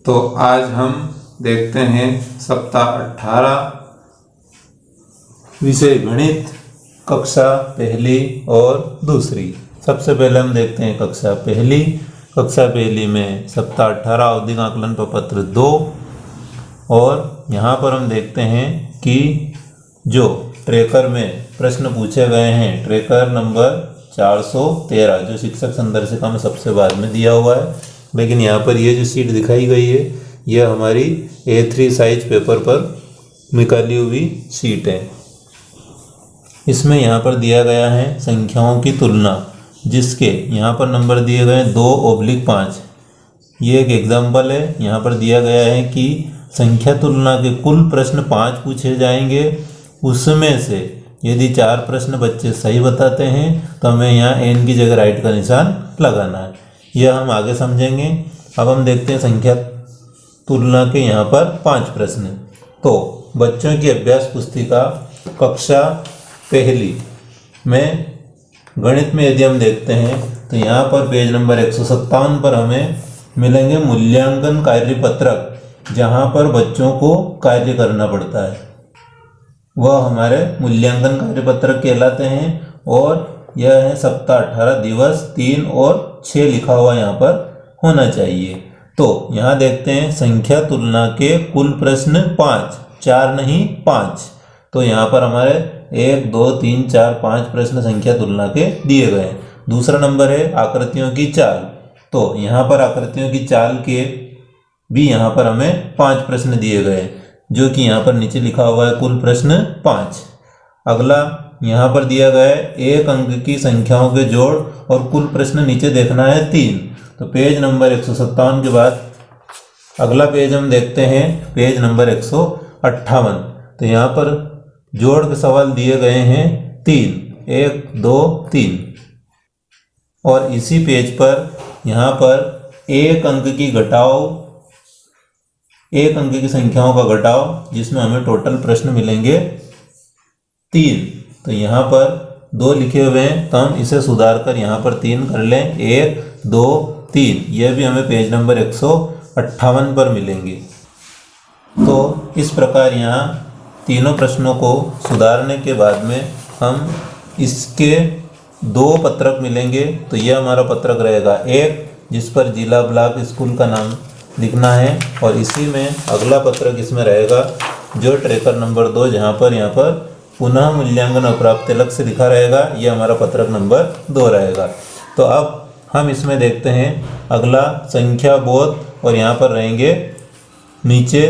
तो आज हम देखते हैं सप्ताह 18 विषय गणित कक्षा पहली और दूसरी। सबसे पहले हम देखते हैं कक्षा पहली। कक्षा पहली में सप्ताह 18 आवधिक आकलन प्रपत्र 2 और यहाँ पर हम देखते हैं कि जो ट्रेकर में प्रश्न पूछे गए हैं, ट्रेकर नंबर 413 जो शिक्षक संदर्शिका में सबसे बाद में दिया हुआ है, लेकिन यहाँ पर ये जो सीट दिखाई गई है यह हमारी A3 साइज पेपर पर निकाली हुई सीट है। इसमें यहाँ पर दिया गया है संख्याओं की तुलना, जिसके यहाँ पर नंबर दिए गए 2/5। ये एक एग्जाम्पल है। यहाँ पर दिया गया है कि संख्या तुलना के कुल प्रश्न 5 पूछे जाएंगे, उसमें से यदि 4 प्रश्न बच्चे सही बताते हैं तो हमें यहाँ n की जगह राइट का निशान लगाना है। यह हम आगे समझेंगे। अब हम देखते हैं संख्या तुलना के यहाँ पर 5 प्रश्न। तो बच्चों की अभ्यास पुस्तिका कक्षा पहली में गणित में यदि हम देखते हैं तो यहाँ पर पेज नंबर 157 पर हमें मिलेंगे मूल्यांकन कार्यपत्रक, जहाँ पर बच्चों को कार्य करना पड़ता है। वह हमारे मूल्यांकन कार्यपत्रक कहलाते हैं और यह है सप्ताह 18 दिवस 3 और 6 लिखा हुआ यहाँ पर होना चाहिए। तो यहाँ देखते हैं संख्या तुलना के कुल प्रश्न 5, 4 नहीं 5। तो यहाँ पर हमारे 1 2 3 4 5 प्रश्न संख्या तुलना के दिए गए हैं। दूसरा नंबर है आकृतियों की चाल। तो यहाँ पर आकृतियों की चाल के भी यहाँ पर हमें 5 प्रश्न दिए गए, जो कि यहाँ पर नीचे लिखा हुआ है कुल प्रश्न 5। अगला यहाँ पर दिया गया है 1 अंक की संख्याओं के जोड़ और कुल प्रश्न नीचे देखना है 3। तो पेज नंबर 157 के बाद अगला पेज हम देखते हैं पेज नंबर 158। तो यहाँ पर जोड़ के सवाल दिए गए हैं 3, 1 2 3। और इसी पेज पर यहाँ पर 1 अंक की घटाओ, 1 अंक की संख्याओं का घटाव, जिसमें हमें टोटल प्रश्न मिलेंगे 3। तो यहाँ पर 2 लिखे हुए हैं, तो हम इसे सुधार कर यहाँ पर 3 कर लें। 1 2 3, यह भी हमें पेज नंबर 158 पर मिलेंगे। तो इस प्रकार यहाँ तीनों प्रश्नों को सुधारने के बाद में हम इसके 2 पत्रक मिलेंगे। तो यह हमारा पत्रक रहेगा 1, जिस पर जिला ब्लॉक स्कूल का नाम लिखना है, और इसी में अगला पत्रक इसमें रहेगा जो ट्रेकर नंबर 2, जहाँ पर यहाँ पर पुनः मूल्यांकन अप्राप्त लक्ष्य लिखा रहेगा। यह हमारा पत्रक नंबर 2 रहेगा। तो अब हम इसमें देखते हैं अगला संख्या बोध, और यहाँ पर रहेंगे नीचे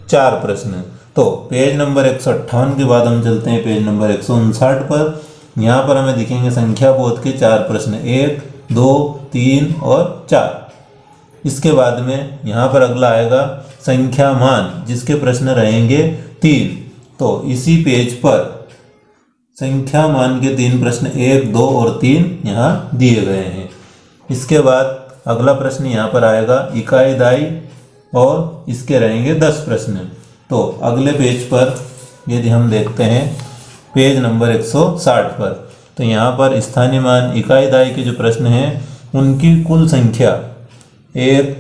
4 प्रश्न। तो पेज नंबर 158 के बाद हम चलते हैं पेज नंबर 159 पर। यहाँ पर हमें दिखेंगे संख्या बोध के 4 प्रश्न, 1 2 3 और 4। इसके बाद में यहाँ पर अगला आएगा संख्या मान, जिसके प्रश्न रहेंगे 3। तो इसी पेज पर संख्या मान के 3 प्रश्न 1 2 और 3 यहाँ दिए गए हैं। इसके बाद अगला प्रश्न यहाँ पर आएगा इकाई दाई, और इसके रहेंगे 10 प्रश्न। तो अगले पेज पर यदि हम देखते हैं पेज नंबर 160 पर, तो यहाँ पर स्थानीय मान इकाई दाई के जो प्रश्न हैं उनकी कुल संख्या 1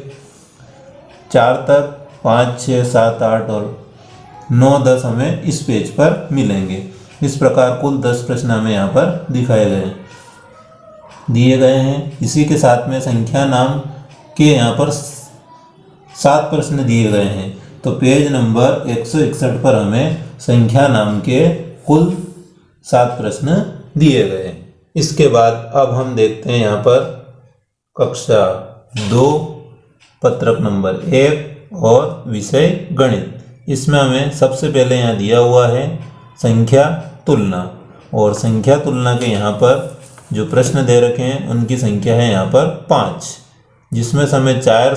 4 तक 5 6 7 8 और 9 10 हमें इस पेज पर मिलेंगे। इस प्रकार कुल 10 प्रश्न हमें यहाँ पर दिए गए हैं। इसी के साथ में संख्या नाम के यहाँ पर 7 प्रश्न दिए गए हैं। तो पेज नंबर 161 पर हमें संख्या नाम के कुल 7 प्रश्न दिए गए हैं। इसके बाद अब हम देखते हैं यहाँ पर कक्षा 2 पत्रक नंबर 1 और विषय गणित। इसमें हमें सबसे पहले यहाँ दिया हुआ है संख्या तुलना, और संख्या तुलना के यहाँ पर जो प्रश्न दे रखे हैं उनकी संख्या है यहाँ पर 5, जिसमें से हमें 4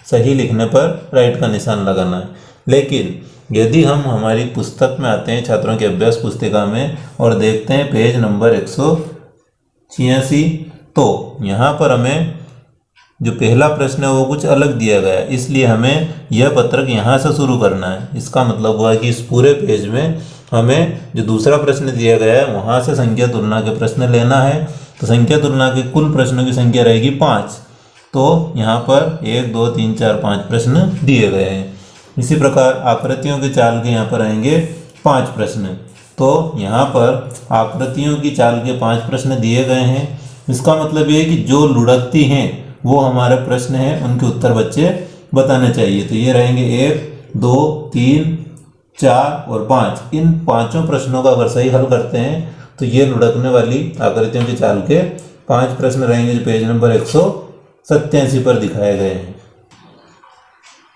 सही लिखने पर राइट का निशान लगाना है। लेकिन यदि हम हमारी पुस्तक में आते हैं छात्रों की अभ्यास पुस्तिका में और देखते हैं पेज नंबर 186, तो यहाँ पर हमें जो पहला प्रश्न है वो कुछ अलग दिया गया है, इसलिए हमें यह पत्रक यहाँ से शुरू करना है। इसका मतलब हुआ कि इस पूरे पेज में हमें जो दूसरा प्रश्न दिया गया है वहाँ से संख्या तुलना के प्रश्न लेना है। तो संख्या तुलना के कुल प्रश्नों की संख्या रहेगी 5। तो यहाँ पर 1 2 3 4 5 प्रश्न दिए गए हैं। इसी प्रकार आकृतियों की चाल के यहाँ पर आएंगे 5 प्रश्न। तो यहाँ पर आकृतियों की चाल के 5 प्रश्न दिए गए हैं। इसका मतलब ये है कि जो लुढ़कती हैं वो हमारे प्रश्न हैं, उनके उत्तर बच्चे बताने चाहिए। तो ये रहेंगे 1 2 3 4 और 5। इन पांचों प्रश्नों का अगर सही हल करते हैं तो ये लुढ़कने वाली आकृतियों की चाल के 5 प्रश्न रहेंगे जो पेज नंबर 187 पर दिखाए गए हैं।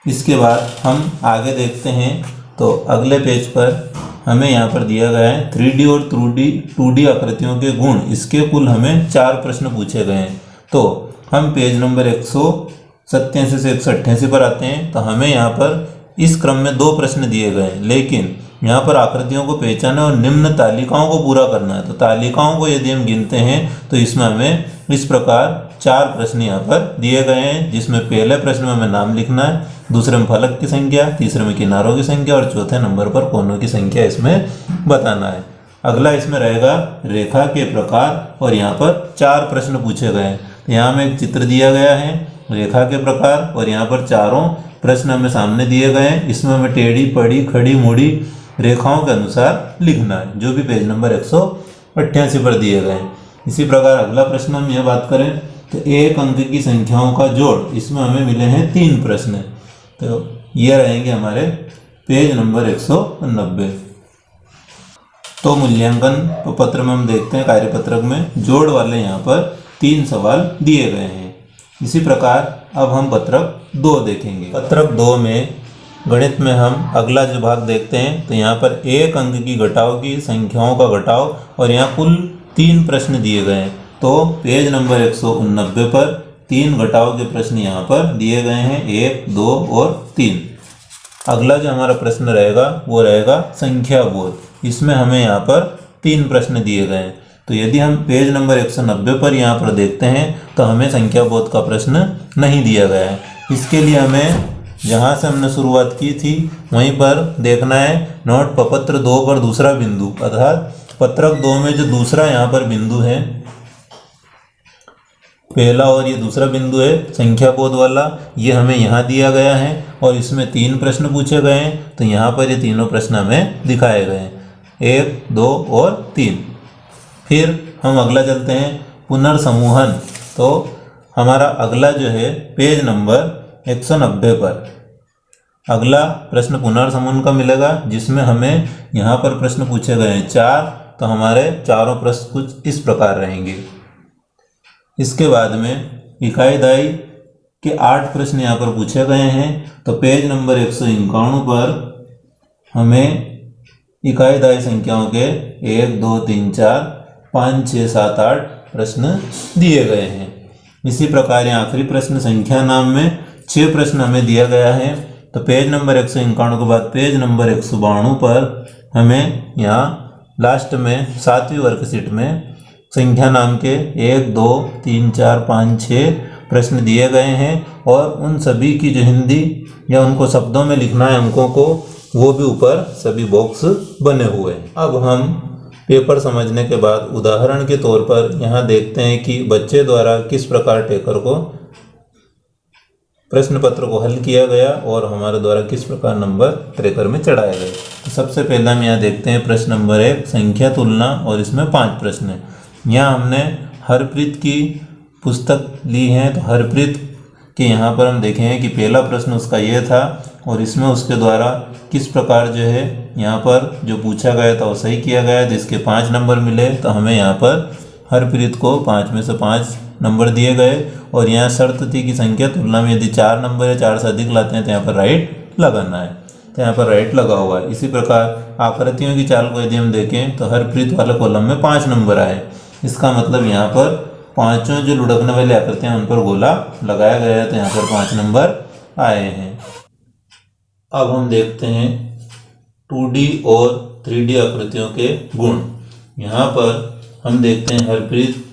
इसके बाद हम आगे देखते हैं। तो अगले पेज पर हमें यहाँ पर दिया गया है 3D और 2D आकृतियों के गुण। इसके कुल हमें 4 प्रश्न पूछे गए हैं। तो हम पेज नंबर 187 से 188 पर आते हैं। तो हमें यहाँ पर इस क्रम में 2 प्रश्न दिए गए हैं, लेकिन यहाँ पर आकृतियों को पहचाने और निम्न तालिकाओं को पूरा करना है। तो तालिकाओं को यदि हम गिनते हैं तो इसमें हमें इस प्रकार 4 प्रश्न यहाँ पर दिए गए हैं, जिसमें पहले प्रश्न में हमें नाम लिखना है, दूसरे में फलक की संख्या, तीसरे में किनारों की संख्या और चौथे नंबर पर कोनों की संख्या इसमें बताना है। अगला इसमें रहेगा रेखा के प्रकार और यहाँ पर 4 प्रश्न पूछे गए हैं। तो यहाँ में एक चित्र दिया गया है रेखा के प्रकार और यहाँ पर चारों प्रश्न हमें सामने दिए गए हैं। इसमें हमें टेढ़ी पड़ी खड़ी मुड़ी रेखाओं के अनुसार लिखना है, जो भी पेज नंबर 188 पर दिए गए हैं। इसी प्रकार अगला प्रश्न हम यह बात करें तो एक अंक की संख्याओं का जोड़, इसमें हमें मिले हैं 3 प्रश्न। तो ये रहेंगे हमारे पेज नंबर 190। तो मूल्यांकन पत्र में हम देखते हैं कार्यपत्रक में जोड़ वाले यहाँ पर 3 सवाल दिए गए हैं। इसी प्रकार अब हम पत्रक 2 देखेंगे। पत्रक 2 में गणित में हम अगला जो भाग देखते हैं तो यहाँ पर एक अंक की घटाव की संख्याओं का घटाव और यहाँ कुल 3 प्रश्न दिए गए हैं। तो पेज नंबर 189 पर 3 घटाव के प्रश्न यहाँ पर दिए गए हैं, 1 2 और 3। अगला जो हमारा प्रश्न रहेगा वो रहेगा संख्या बोध। इसमें हमें यहाँ पर 3 प्रश्न दिए गए हैं। तो यदि हम पेज नंबर 190 पर यहाँ पर देखते हैं तो हमें संख्या बोध का प्रश्न नहीं दिया गया है। इसके लिए हमें जहाँ से हमने शुरुआत की थी वहीं पर देखना है नोट पत्र 2 पर दूसरा बिंदु, अर्थात पत्रक 2 में जो दूसरा यहाँ पर बिंदु है, पहला और ये दूसरा बिंदु है संख्या बोध वाला, ये हमें यहाँ दिया गया है और इसमें 3 प्रश्न पूछे गए हैं। तो यहाँ पर ये तीनों प्रश्न हमें दिखाए गए हैं, 1 2 और 3। फिर हम अगला चलते हैं पुनर्समूहन। तो हमारा अगला जो है पेज नंबर 190 पर अगला प्रश्न पुनर्समूहन का मिलेगा, जिसमें हमें यहाँ पर प्रश्न पूछे गए हैं 4। तो हमारे चारों प्रश्न कुछ इस प्रकार रहेंगे। इसके बाद में इकाईदाई के 8 प्रश्न यहाँ पर पूछे गए हैं। तो पेज नंबर 151 पर हमें इकाईदाई संख्याओं के 1 2 3 4 5 6 7 8 प्रश्न दिए गए हैं। इसी प्रकार यहाँ आखिरी प्रश्न संख्या नाम में 6 प्रश्न हमें दिया गया है। तो पेज नंबर 151 के बाद पेज नंबर 192 पर हमें यहाँ लास्ट में 7वीं वर्कशीट में संख्या नाम के 1 2 3 4 5 6 प्रश्न दिए गए हैं और उन सभी की जो हिंदी या उनको शब्दों में लिखना है अंकों को, वो भी ऊपर सभी बॉक्स बने हुए हैं। अब हम पेपर समझने के बाद उदाहरण के तौर पर यहाँ देखते हैं कि बच्चे द्वारा किस प्रकार टेकर को प्रश्न पत्र को हल किया गया और हमारे द्वारा किस प्रकार नंबर ट्रेकर में चढ़ाए गए। तो सबसे पहले हम यहाँ देखते हैं प्रश्न नंबर 1 संख्या तुलना और इसमें 5 प्रश्न हैं। यहाँ हमने हरप्रीत की पुस्तक ली है। तो हरप्रीत के यहाँ पर हम देखेंगे कि पहला प्रश्न उसका ये था और इसमें उसके द्वारा किस प्रकार जो है यहाँ पर जो पूछा गया था वो सही किया गया, जिसके 5 नंबर मिले। तो हमें यहाँ पर हरप्रीत को 5 में से 5 नंबर दिए गए और यहाँ शर्त थी कि संख्या तुलना में यदि 4 नंबर या 4 से अधिक लाते हैं तो यहाँ पर राइट लगाना है। तो यहाँ पर राइट लगा हुआ है। इसी प्रकार आकृतियों की चाल को यदि हम देखें तो हरप्रीत वाले कॉलम में 5 नंबर आए। इसका मतलब यहाँ पर पांचों जो लुढ़कने वाली आकृतियाँ उन पर गोला लगाया गया है, तो यहाँ पर 5 नंबर आए हैं। अब हम देखते हैं 2D और 3D आकृतियों के गुण। यहाँ पर हम देखते हैं हरप्रीत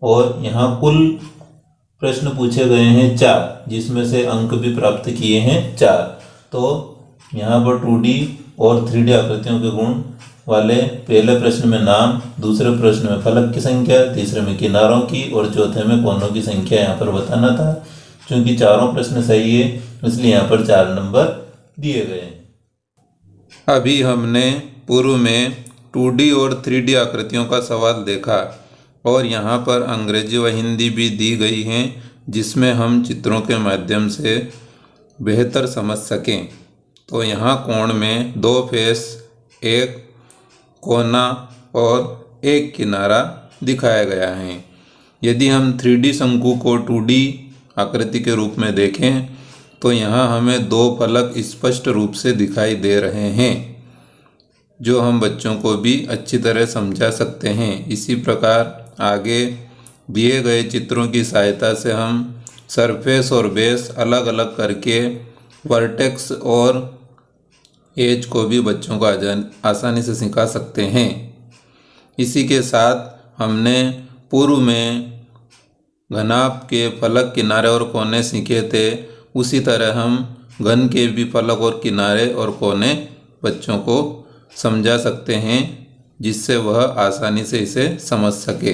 और यहाँ कुल प्रश्न पूछे गए हैं 4, जिसमें से अंक भी प्राप्त किए हैं 4। तो यहाँ पर 2D और 3D आकृतियों के गुण वाले पहले प्रश्न में नाम, दूसरे प्रश्न में फलक की संख्या, तीसरे में किनारों की और चौथे में कोनों की संख्या यहाँ पर बताना था। क्योंकि चारों प्रश्न सही है इसलिए यहाँ पर 4 नंबर दिए गए हैं। अभी हमने पूर्व में 2D और 3D आकृतियों का सवाल देखा और यहाँ पर अंग्रेजी व हिंदी भी दी गई हैं जिसमें हम चित्रों के माध्यम से बेहतर समझ सकें। तो यहाँ कोण में 2 फेस, एक कोना और एक किनारा दिखाया गया है। यदि हम 3D शंकु को 2D आकृति के रूप में देखें तो यहाँ हमें 2 फलक स्पष्ट रूप से दिखाई दे रहे हैं जो हम बच्चों को भी अच्छी तरह समझा सकते हैं। इसी प्रकार आगे दिए गए चित्रों की सहायता से हम सरफेस और बेस अलग अलग करके वर्टेक्स और एज को भी बच्चों को आसानी से सिखा सकते हैं। इसी के साथ हमने पूर्व में घनाभ के फलक, किनारे और कोने सीखे थे, उसी तरह हम घन के भी फलक और किनारे और कोने बच्चों को समझा सकते हैं जिससे वह आसानी से इसे समझ सके।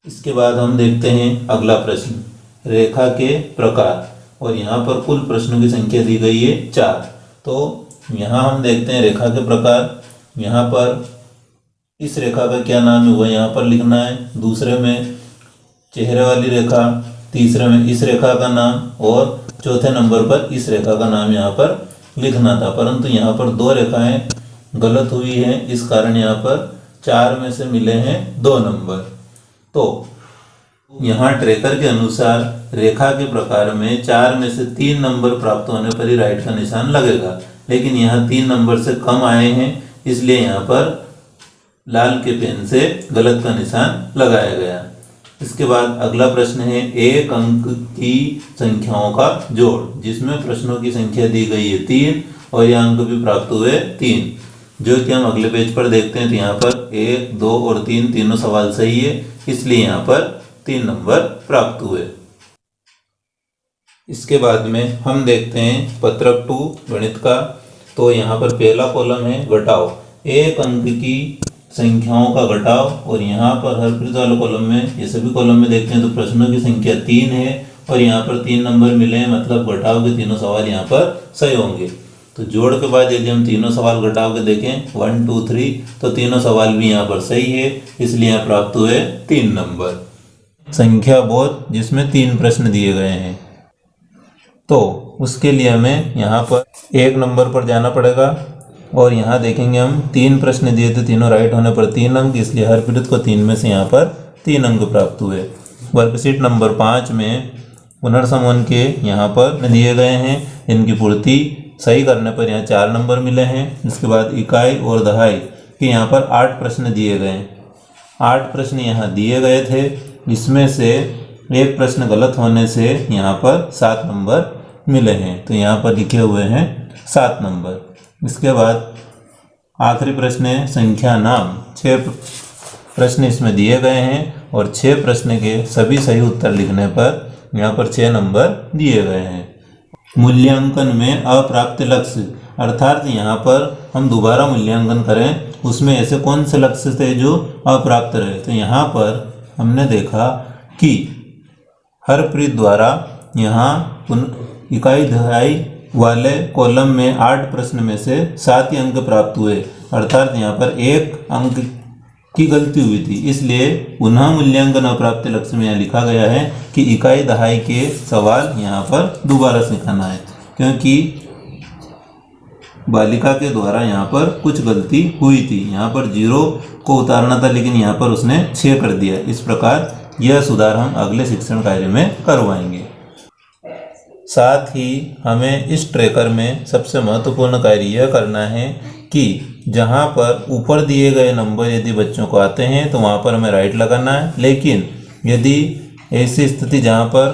इसके बाद हम देखते हैं अगला प्रश्न, रेखा के प्रकार। और यहाँ पर कुल प्रश्नों की संख्या दी गई है 4। तो यहाँ हम देखते हैं रेखा के प्रकार। यहाँ पर इस रेखा का क्या नाम है वह यहाँ पर लिखना है, दूसरे में चेहरे वाली रेखा, तीसरे में इस रेखा का नाम और चौथे नंबर पर इस रेखा का नाम यहाँ पर लिखना था। परंतु यहाँ पर 2 रेखाएं गलत हुई हैं, इस कारण यहाँ पर 4 में से मिले हैं 2 नंबर। तो यहाँ ट्रैकर के अनुसार रेखा के प्रकार में 4 में से 3 नंबर प्राप्त होने पर ही राइट का निशान लगेगा, लेकिन यहाँ 3 नंबर से कम आए हैं इसलिए यहाँ पर लाल के पेन से गलत का निशान लगाया गया। इसके बाद अगला प्रश्न है एक अंक की संख्याओं का जोड़, जिसमें प्रश्नों की संख्या दी गई है 3 और यह अंक भी प्राप्त हुए 3, जो कि हम अगले पेज पर देखते हैं। तो यहाँ पर 1, 2 और 3 तीनों सवाल सही है इसलिए यहाँ पर 3 नंबर प्राप्त हुए। इसके बाद में हम देखते हैं पत्रक 2 गणित का। तो यहाँ पर पहला कॉलम है घटाव, एक अंक की संख्याओं का घटाव। और यहाँ पर हरप्रीत वाले कॉलम में, ये सभी कॉलम में देखते हैं तो प्रश्नों की संख्या 3 है और यहाँ पर 3 नंबर मिले हैं, मतलब घटाव के तीनों सवाल यहाँ पर सही होंगे। तो जोड़ के बाद यदि हम तीनों सवाल घटाव के देखें 1, 2, 3 तो तीनों सवाल भी यहाँ पर सही है इसलिए यहाँ प्राप्त हुए 3 नंबर। संख्या बोध जिसमें 3 प्रश्न दिए गए हैं, तो उसके लिए हमें यहाँ पर 1 नंबर पर जाना पड़ेगा और यहाँ देखेंगे हम 3 प्रश्न दिए थे, तीनों राइट होने पर 3 अंक, इसलिए हरप्रीत को 3 में से यहाँ पर 3 अंक प्राप्त हुए। वर्कशीट नंबर 5 में पुनर्समूहन के यहाँ पर दिए गए हैं, इनकी पूर्ति सही करने पर यहाँ 4 नंबर मिले हैं। इसके बाद इकाई और दहाई के यहाँ पर 8 प्रश्न दिए गए हैं। 8 प्रश्न यहाँ दिए गए थे, इसमें से एक प्रश्न गलत होने से यहाँ पर 7 नंबर मिले हैं, तो यहाँ पर लिखे हुए हैं 7 नंबर। इसके बाद आखिरी प्रश्न है संख्या नाम। 6 प्रश्न इसमें दिए गए हैं और 6 प्रश्न के सभी सही उत्तर लिखने पर यहाँ पर 6 नंबर दिए गए हैं। मूल्यांकन में अप्राप्त लक्ष्य, अर्थात यहाँ पर हम दोबारा मूल्यांकन करें, उसमें ऐसे कौन से लक्ष्य थे जो अप्राप्त रहे। तो यहाँ पर हमने देखा कि हरप्रीत द्वारा यहाँ इकाई दहाई वाले कॉलम में 8 प्रश्न में से 7 ही अंक प्राप्त हुए, अर्थात यहाँ पर 1 अंक की गलती हुई थी, इसलिए पुनः मूल्यांकन अप्राप्त लक्ष्य में यहाँ लिखा गया है कि इकाई दहाई के सवाल यहाँ पर दोबारा सिखाना है, क्योंकि बालिका के द्वारा यहाँ पर कुछ गलती हुई थी। यहाँ पर 0 को उतारना था लेकिन यहाँ पर उसने 6 कर दिया। इस प्रकार यह सुधार हम अगले शिक्षण कार्य में करवाएंगे। साथ ही हमें इस ट्रैकर में सबसे महत्वपूर्ण कार्य यह करना है कि जहाँ पर ऊपर दिए गए नंबर यदि बच्चों को आते हैं तो वहाँ पर हमें राइट लगाना है, लेकिन यदि ऐसी स्थिति जहाँ पर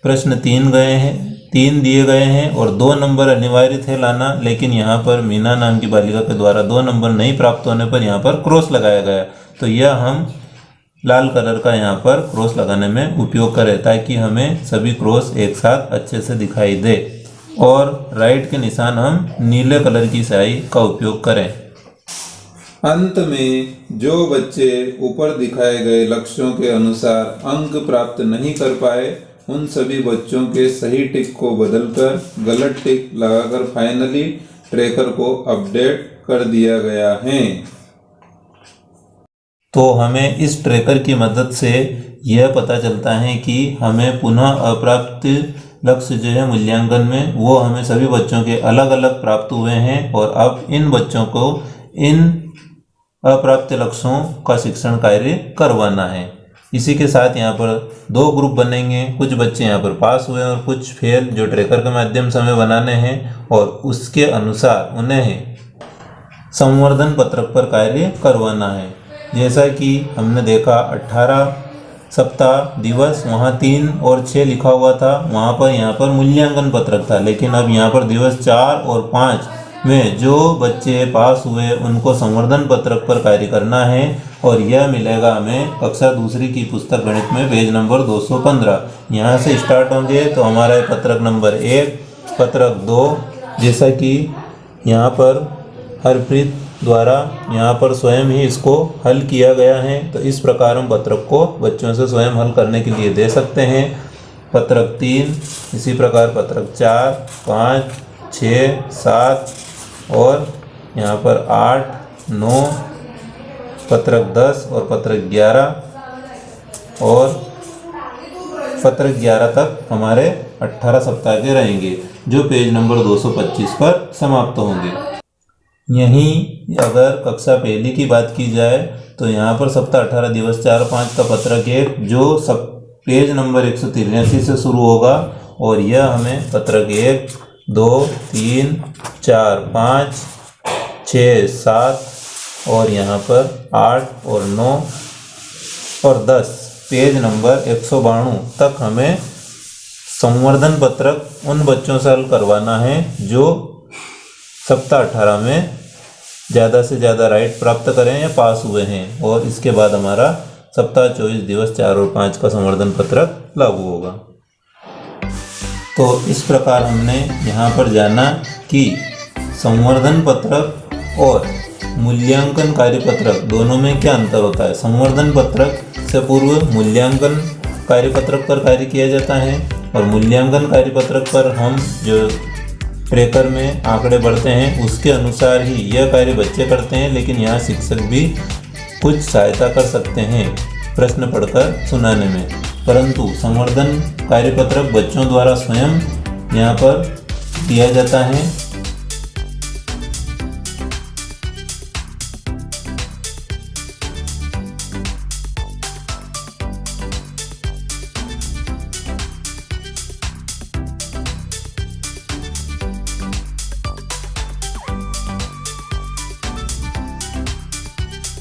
प्रश्न 3 दिए गए हैं और 2 नंबर अनिवार्य थे लाना, लेकिन यहाँ पर मीना नाम की बालिका के द्वारा 2 नंबर नहीं प्राप्त होने पर यहाँ पर क्रॉस लगाया गया, तो यह हम लाल कलर का यहाँ पर क्रॉस लगाने में उपयोग करें ताकि हमें सभी क्रॉस एक साथ अच्छे से दिखाई दे। और राइट के निशान हम नीले कलर की स्याही का उपयोग करें। अंत में जो बच्चे ऊपर दिखाए गए लक्ष्यों के अनुसार अंक प्राप्त नहीं कर पाए उन सभी बच्चों के सही टिक को बदलकर गलत टिक लगाकर फाइनली ट्रैकर को अपडेट कर दिया गया है। तो हमें इस ट्रैकर की मदद से यह पता चलता है कि हमें पुनः अप्राप्त लक्ष्य जो है मूल्यांकन में, वो हमें सभी बच्चों के अलग अलग प्राप्त हुए हैं और अब इन बच्चों को इन अप्राप्त लक्ष्यों का शिक्षण कार्य करवाना है। इसी के साथ यहाँ पर 2 ग्रुप बनेंगे, कुछ बच्चे यहाँ पर पास हुए और कुछ फेल, जो ट्रैकर के माध्यम से हमें बनाने हैं और उसके अनुसार उन्हें संवर्धन पत्रक पर कार्य करवाना है। जैसा कि हमने देखा 18 सप्ताह दिवस वहाँ 3 और 6 लिखा हुआ था, वहाँ पर यहाँ पर मूल्यांकन पत्रक था, लेकिन अब यहाँ पर दिवस 4 और 5 में जो बच्चे पास हुए उनको संवर्धन पत्रक पर कार्य करना है और यह मिलेगा हमें कक्षा दूसरी की पुस्तक गणित में पेज नंबर 215। यहाँ से स्टार्ट होंगे तो हमारा पत्रक नंबर 1, पत्रक 2, जैसा कि यहाँ पर हरप्रीत द्वारा यहाँ पर स्वयं ही इसको हल किया गया है। तो इस प्रकार हम पत्रक को बच्चों से स्वयं हल करने के लिए दे सकते हैं। पत्रक 3, इसी प्रकार पत्रक 4, 5, 6, 7 और यहाँ पर 8, 9, पत्रक 10 और पत्रक 11 और पत्रक 11 तक हमारे 18 सप्ताह के रहेंगे, जो पेज नंबर 225 पर समाप्त होंगे। यहीं अगर कक्षा पहली की बात की जाए तो यहाँ पर सप्ताह 18 दिवस 4-5 का पत्रक 1 जो सब पेज नंबर 183 से शुरू होगा और यह हमें पत्रक 1, 2, 3, 4, 5, 6, 7 और यहाँ पर 8 और 9 और 10 पेज नंबर 192 तक हमें संवर्धन पत्रक उन बच्चों से हल करवाना है जो सप्ताह 18 में ज़्यादा से ज़्यादा राइट प्राप्त करें या पास हुए हैं, और इसके बाद हमारा सप्ताह 24 दिवस 4 और 5 का संवर्धन पत्रक लागू होगा। तो इस प्रकार हमने यहाँ पर जाना कि संवर्धन पत्रक और मूल्यांकन कार्यपत्रक दोनों में क्या अंतर होता है। संवर्धन पत्रक से पूर्व मूल्यांकन कार्यपत्रक पर कार्य किया जाता है और मूल्यांकन कार्यपत्रक पर हम जो ट्रैकर में आंकड़े बढ़ते हैं उसके अनुसार ही यह कार्य बच्चे करते हैं, लेकिन यहाँ शिक्षक भी कुछ सहायता कर सकते हैं प्रश्न पढ़कर सुनाने में, परंतु संवर्धन कार्यपत्रक बच्चों द्वारा स्वयं यहाँ पर दिया जाता है